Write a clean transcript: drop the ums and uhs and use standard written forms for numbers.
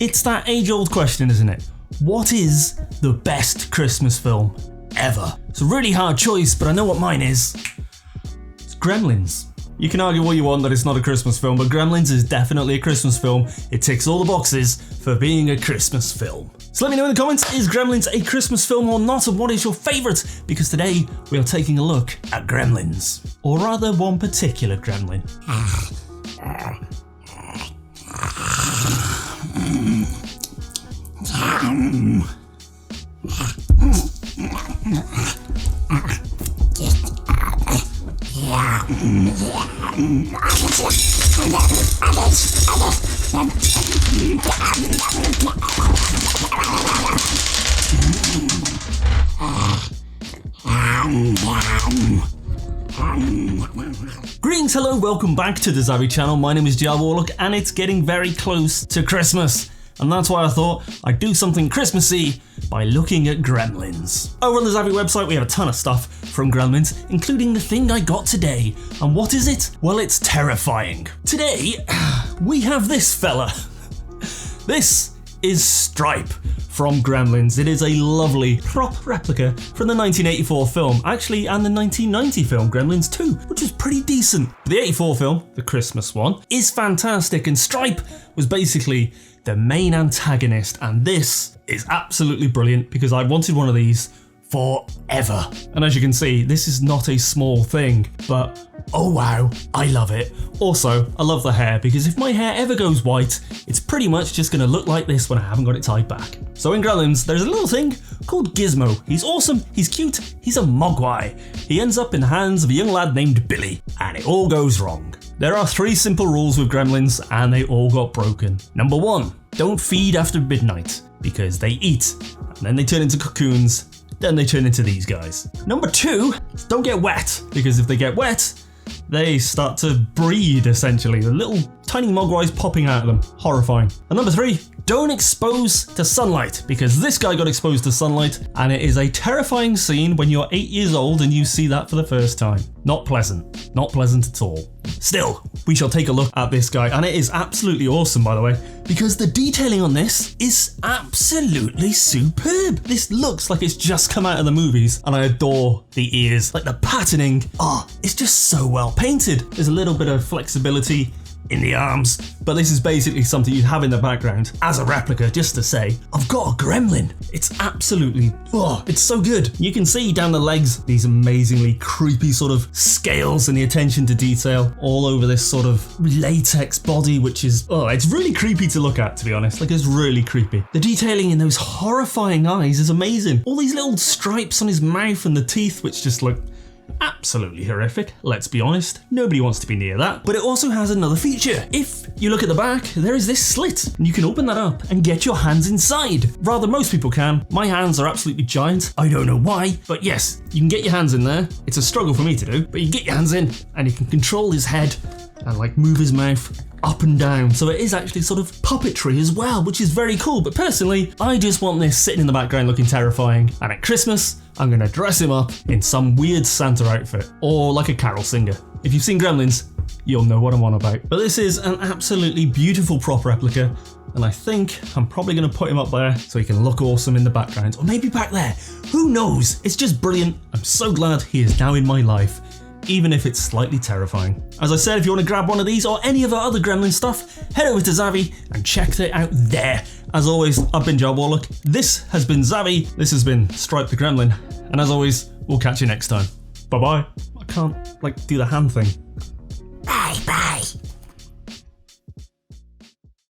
It's that age-old question, isn't it? What is the best Christmas film ever? It's a really hard choice, but I know what mine is. It's Gremlins. You can argue all you want that it's not a Christmas film, but Gremlins is definitely a Christmas film. It ticks all the boxes for being a Christmas film. So let me know in the comments, is Gremlins a Christmas film or not, and what is your favourite? Because today we are taking a look at Gremlins. Or rather, one particular Gremlin. Greetings, hello, welcome back to the Zavvi channel. My name is Jar Warlock and it's getting very close to Christmas. And that's why I thought I'd do something Christmassy by looking at Gremlins. Over on the Zavvi website we have a ton of stuff from Gremlins, including the thing I got today. And what is it? Well, it's terrifying. Today, we have this fella. This is Stripe from Gremlins. It is a lovely prop replica from the 1984 film, actually, and the 1990 film Gremlins 2, which is pretty decent. The 84 film, the Christmas one, is fantastic, and Stripe was basically the main antagonist, and this is absolutely brilliant because I wanted one of these forever. And as you can see, this is not a small thing, but oh wow, I love it. Also, I love the hair because if my hair ever goes white, it's pretty much just gonna look like this when I haven't got it tied back. So in Gremlins, there's a little thing called Gizmo. He's awesome, he's cute, he's a mogwai. He ends up in the hands of a young lad named Billy, and it all goes wrong. There are 3 simple rules with Gremlins, and they all got broken. Number 1, don't feed after midnight, because they eat, and then they turn into cocoons, then they turn into these guys. Number 2, don't get wet, because if they get wet, they start to breed, essentially. The little tiny mogwais popping out of them. Horrifying. And number 3, don't expose to sunlight, because this guy got exposed to sunlight, and it is a terrifying scene when you're 8 years old and you see that for the first time. Not pleasant. Not pleasant at all. Still, we shall take a look at this guy, and it is absolutely awesome, by the way, because the detailing on this is absolutely superb. This looks like it's just come out of the movies, and I adore the ears. Like the patterning, it's just so well painted. There's a little bit of flexibility in the arms, but this is basically something you'd have in the background as a replica, just to say, I've got a Gremlin. It's absolutely, it's so good. You can see down the legs, these amazingly creepy sort of scales and the attention to detail all over this sort of latex body, which is, it's really creepy to look at, to be honest. Like, it's really creepy. The detailing in those horrifying eyes is amazing. All these little stripes on his mouth and the teeth, which just look absolutely horrific, let's be honest. Nobody wants to be near that. But it also has another feature. If you look at the back, there is this slit, and you can open that up and get your hands inside. Rather, most people can. My hands are absolutely giant. I don't know why, but yes, you can get your hands in there. It's a struggle for me to do, but you get your hands in, and you can control his head and like move his mouth up and down. So it is actually sort of puppetry as well, which is very cool. But personally, I just want this sitting in the background looking terrifying. And at Christmas, I'm gonna dress him up in some weird Santa outfit or like a carol singer. If you've seen Gremlins, you'll know what I'm on about. But this is an absolutely beautiful prop replica, and I think I'm probably gonna put him up there so he can look awesome in the background, or maybe back there. Who knows? It's just brilliant. I'm so glad he is now in my life, even if it's slightly terrifying. As I said, if you want to grab one of these or any of our other Gremlin stuff, head over to Zavvi and check it out there. As always, I've been Jar Warlock. This has been Zavvi. This has been Stripe the Gremlin. And as always, we'll catch you next time. Bye-bye. I can't, do the hand thing.